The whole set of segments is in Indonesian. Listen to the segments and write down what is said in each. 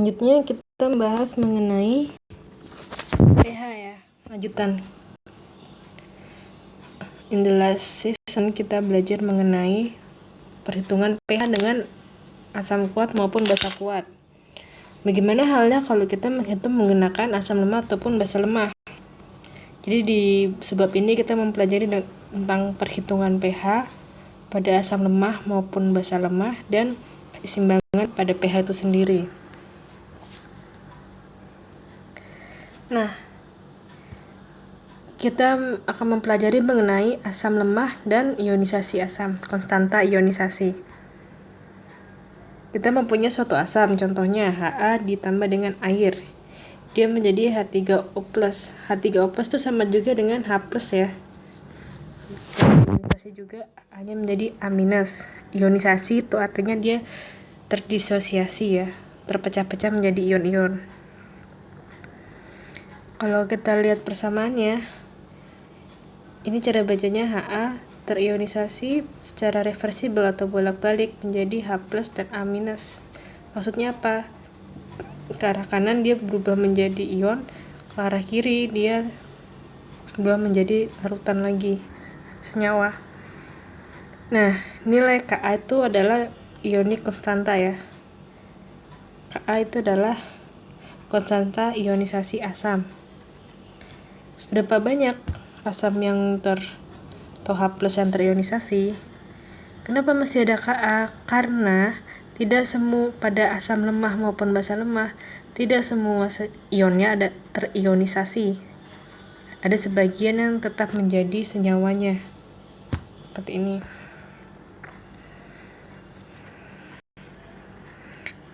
Selanjutnya kita membahas mengenai pH ya, lanjutan. In the last season kita belajar mengenai perhitungan pH dengan asam kuat maupun basa kuat. Bagaimana halnya kalau kita menghitung menggunakan asam lemah ataupun basa lemah? Jadi di sebab ini kita mempelajari tentang perhitungan pH pada asam lemah maupun basa lemah dan keseimbangan pada pH itu sendiri. Nah, kita akan mempelajari mengenai asam lemah dan ionisasi asam, konstanta ionisasi. Kita mempunyai suatu asam, contohnya Ha ditambah dengan air. Dia menjadi H3O+. H3O+ itu sama juga dengan H+ ya. Ionisasi juga hanya menjadi A-. Ionisasi itu artinya dia terdisosiasi ya, terpecah-pecah menjadi ion-ion. Kalau kita lihat persamaannya, ini cara bacanya Ha terionisasi secara reversibel atau bolak-balik menjadi H+ dan A-. Maksudnya apa? Ke arah kanan dia berubah menjadi ion, ke arah kiri dia berubah menjadi larutan lagi, senyawa. Nah, nilai Ka itu adalah ionik konstanta ya. Ka itu adalah konstanta ionisasi asam. Berapa banyak asam yang atau H+ yang terionisasi? Kenapa mesti ada Ka? Karena tidak semua pada asam lemah maupun basa lemah, tidak semua ionnya ada terionisasi. Ada sebagian yang tetap menjadi senyawanya. Seperti ini.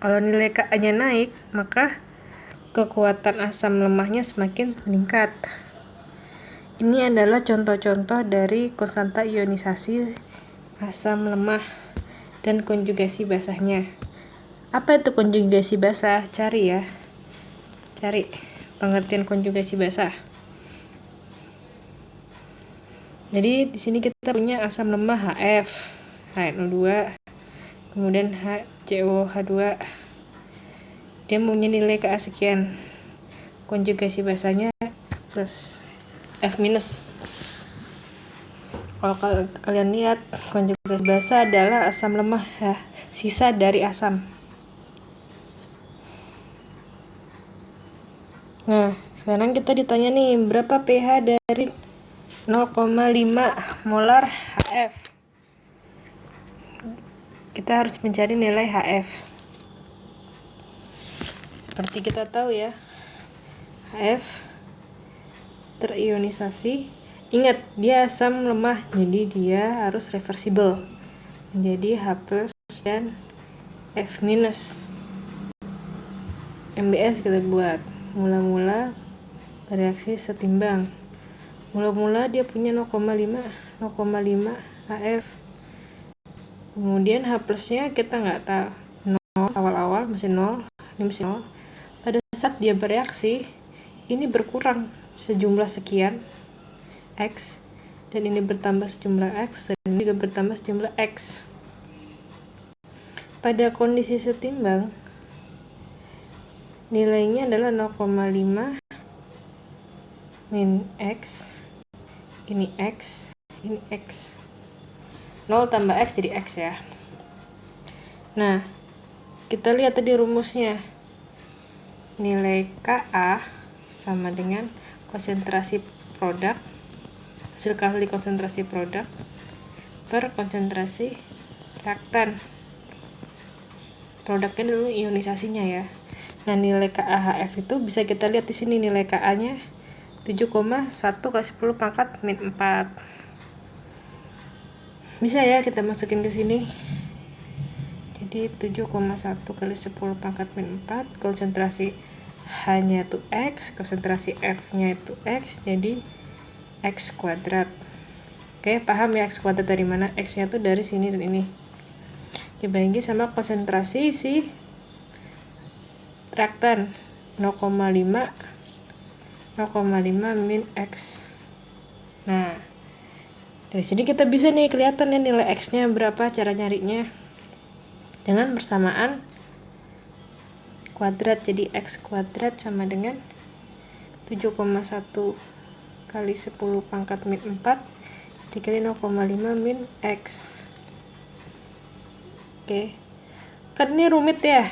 Kalau nilai Ka-nya naik, maka kekuatan asam lemahnya semakin meningkat. Ini adalah contoh-contoh dari konstanta ionisasi asam lemah dan konjugasi basahnya. Apa itu konjugasi basah? Cari ya. Cari pengertian konjugasi basah. Jadi di sini kita punya asam lemah HF, HNO2, kemudian HCOH2. Dia mempunyai nilai Ka sekian. Konjugasi basahnya plus F-. Kalau kalian lihat, konjugasi basa adalah asam lemah ya, sisa dari asam. Nah, sekarang kita ditanya nih, berapa pH dari 0,5 molar HF? Kita harus mencari nilai HF. Seperti kita tahu ya, HF terionisasi. Ingat, dia asam lemah, jadi dia harus reversibel menjadi H+ dan F-. MBS kita buat. Mula-mula reaksi setimbang. Mula-mula dia punya 0,5 HF. Kemudian H+-nya kita nggak tahu. 0 awal-awal masih 0, ini masih 0. Pada saat dia bereaksi, ini berkurang sejumlah sekian X, dan ini bertambah sejumlah X, dan ini juga bertambah sejumlah X. Pada kondisi setimbang, nilainya adalah 0,5 min X, ini X, ini X. 0 tambah X jadi X ya. Nah, kita lihat tadi rumusnya. Nilai Ka sama dengan konsentrasi produk, hasil kali konsentrasi produk per konsentrasi reaktan. Produknya dulu ionisasinya ya. Nah, nilai KaHF itu bisa kita lihat di sini, nilai Ka-nya 7,1 × 10⁻⁴. Bisa ya kita masukin ke sini. Jadi 7,1 × 10⁻⁴, konsentrasi H-nya itu X, konsentrasi F-nya itu X, jadi X kuadrat. Oke, paham ya X kuadrat dari mana? X-nya itu dari sini dan ini. Dibagi sama konsentrasi si reaktan 0,5 min X. Nah, dari sini kita bisa nih kelihatan ya nilai X-nya berapa, cara nyarinya. Dengan bersamaan kuadrat, jadi X kuadrat sama dengan 7,1 kali 10 pangkat min 4 dikali 0,5 min X. Oke, kan ini rumit ya,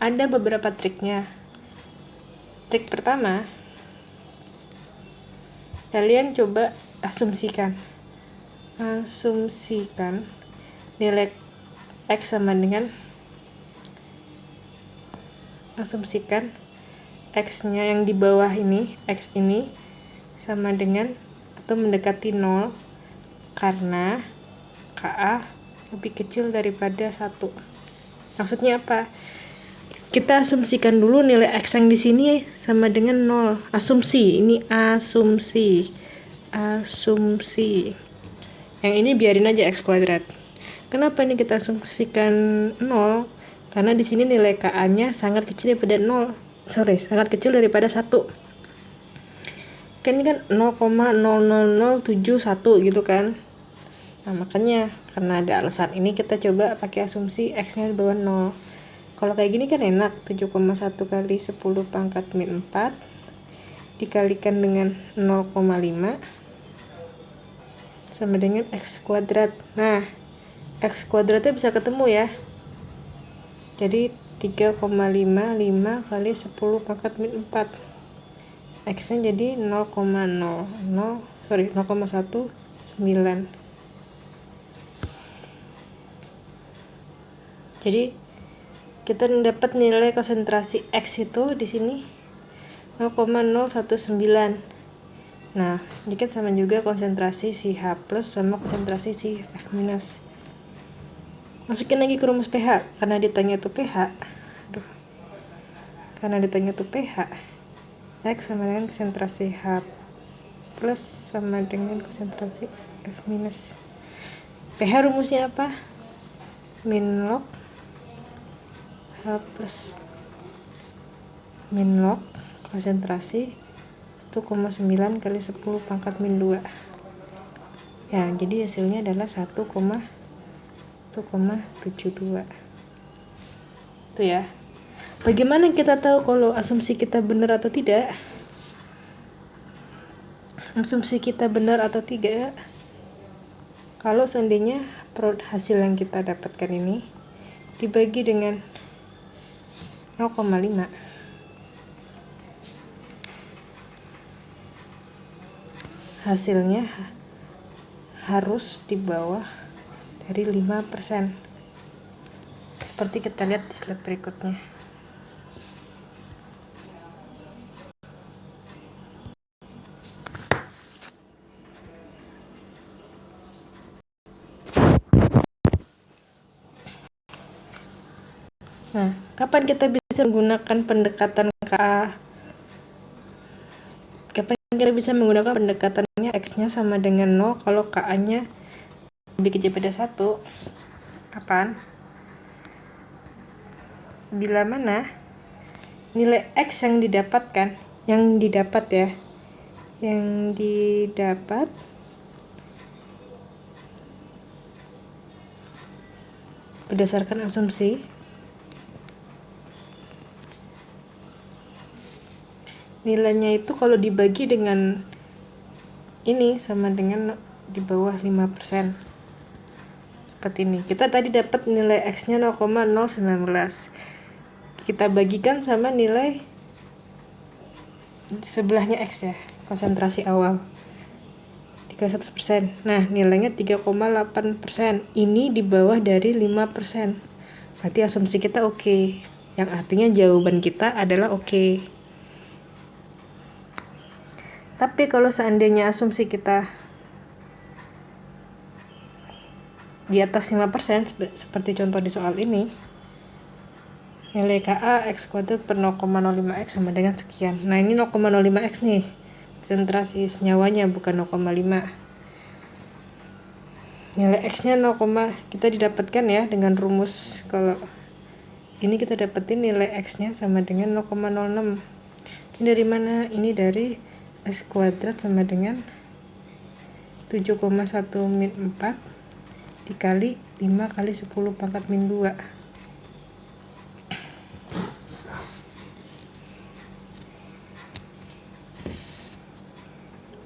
ada beberapa triknya. Trik pertama, kalian coba asumsikan nilai X sama dengan, asumsikan X-nya yang di bawah ini, X ini sama dengan atau mendekati 0 karena KA lebih kecil daripada 1. Maksudnya apa? Kita asumsikan dulu nilai X yang di sini sama dengan 0. Asumsi, ini asumsi. Yang ini biarin aja X kuadrat. Kenapa ini kita asumsikan 0? Karena di sini nilai KA-nya sangat kecil daripada 0. Sangat kecil daripada 1. Kan ini kan 0,00071 gitu kan. Nah, makanya karena ada alasan ini kita coba pakai asumsi X-nya di bawah 0. Kalau kayak gini kan enak, 7,1 kali 10 pangkat min 4 dikalikan dengan 0,5 sama dengan X kuadrat. Nah, X kuadratnya bisa ketemu ya. Jadi 3,55 kali 10 pangkat min 4. X-nya jadi 0,19. Jadi kita dapat nilai konsentrasi X itu di sini 0,019. Nah, ini kan sama juga konsentrasi si H plus sama konsentrasi si F minus. Masukin lagi ke rumus pH karena ditanya tuh pH. X sama dengan konsentrasi H plus sama dengan konsentrasi F minus. pH rumusnya apa? Min log H plus min log konsentrasi 1,9 kali 10 pangkat min 2. Ya, jadi hasilnya adalah 1,72. Itu ya. Bagaimana kita tahu kalau asumsi kita benar atau tidak? Asumsi kita benar atau tidak? Kalau seandainya hasil yang kita dapatkan ini dibagi dengan 0,5, hasilnya harus di bawah dari 5%. Seperti kita lihat di slide berikutnya. Nah, kapan kita bisa menggunakan pendekatan KA? Kapan kita bisa menggunakan pendekatannya X-nya sama dengan 0 kalau KA-nya lebih kecil daripada 1? Kapan? Bila mana nilai X yang didapat berdasarkan asumsi nilainya itu kalau dibagi dengan ini sama dengan di bawah 5%. Seperti ini. Kita tadi dapat nilai X-nya 0,019. Kita bagikan sama nilai sebelahnya X ya, konsentrasi awal. Dikali 100%. Nah, nilainya 3,8%. Ini di bawah dari 5%. Berarti asumsi kita oke. Yang artinya jawaban kita adalah oke. Tapi kalau seandainya asumsi kita di atas 5%, seperti contoh di soal ini, nilai KA X kuadrat per 0,05X sama dengan sekian. Nah, ini 0,05X nih, konsentrasi senyawanya bukan 0,5. Nilai X-nya 0, kita didapatkan ya dengan rumus. Kalau ini kita dapetin nilai X-nya sama dengan 0,06. Ini dari mana? Ini dari X kuadrat sama dengan 7,1 min 4 dikali 5 kali 10 pangkat min 2.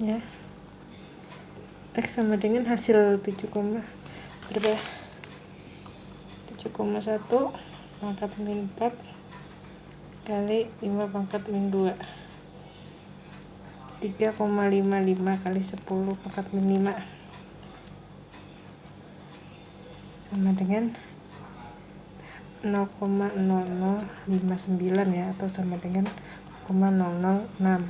ya. X sama dengan hasil 7,1 pangkat min 4 kali 5 pangkat min 2, 3,55 kali 10 pangkat min 5 sama dengan 0,0059 ya, atau sama dengan 0,006.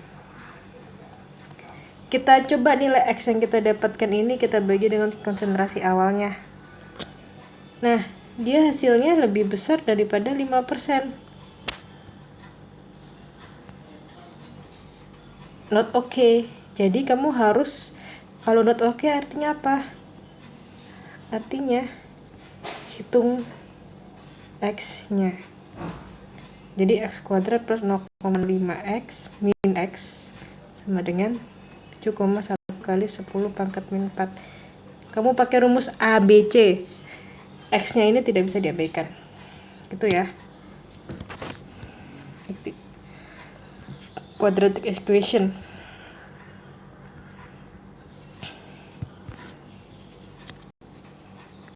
Kita coba nilai X yang kita dapatkan ini kita bagi dengan konsentrasi awalnya. Nah, dia hasilnya lebih besar daripada 5%. Not okay. Jadi kamu harus, kalau not okay artinya apa? Artinya hitung X-nya. Jadi X kuadrat plus 0,5X min X sama dengan 7,1 kali 10 pangkat min 4. Kamu pakai rumus ABC. X-nya ini tidak bisa diabaikan. Gitu ya. Quadratic equation.